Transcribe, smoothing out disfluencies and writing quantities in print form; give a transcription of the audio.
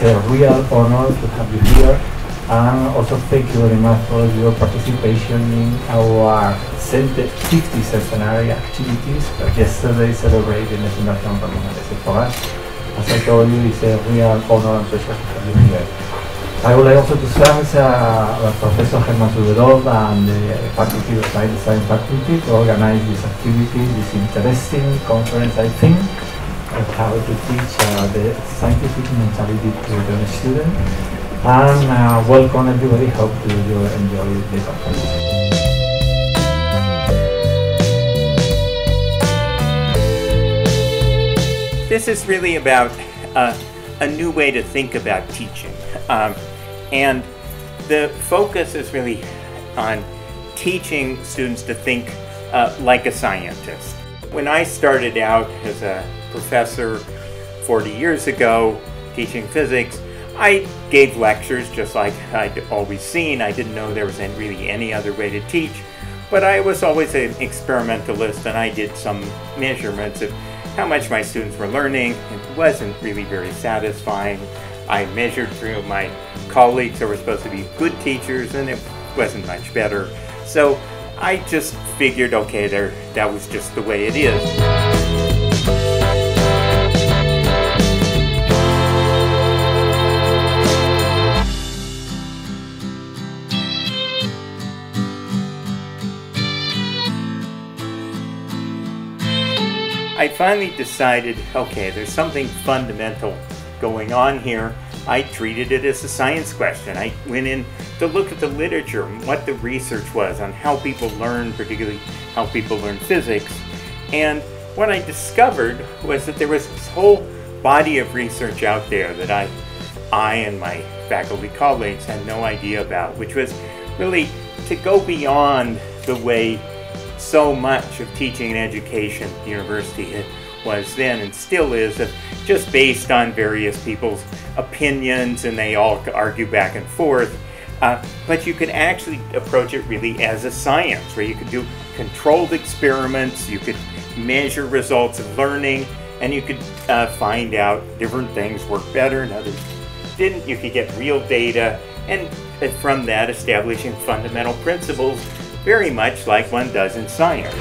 It's a real honor to have you here, and also thank you very much for your participation in our 50th centenary activities that yesterday celebrated the Fundación Ramón Areces for us. As I told you, it's a real honor and pleasure to have you here. I would like also to thank Professor Hermann Suderow and the Faculty of Science Faculty to organize this activity, this interesting conference, I think, of how to teach the scientific mentality to the student. And welcome everybody, hope you enjoy the conference. This is really about a new way to think about teaching. And the focus is really on teaching students to think like a scientist. When I started out as a professor 40 years ago teaching physics, I gave lectures just like I'd always seen. I didn't know there was really any other way to teach, but I was always an experimentalist, and I did some measurements of how much my students were learning. It wasn't really very satisfying. I measured through my colleagues who were supposed to be good teachers, and it wasn't much better. So I just figured, okay, that was just the way it is. I finally decided, okay, there's something fundamental going on here. I treated it as a science question. I went in to look at the literature and what the research was on how people learn, particularly how people learn physics. And what I discovered was that there was this whole body of research out there that I and my faculty colleagues had no idea about, which was really to go beyond the way so much of teaching and education at the university was then and still is, just based on various people's opinions, and they all argue back and forth. But you could actually approach it really as a science, where you could do controlled experiments, you could measure results of learning, and you could find out different things work better and others didn't. You could get real data, and from that establishing fundamental principles, very much like one does in science.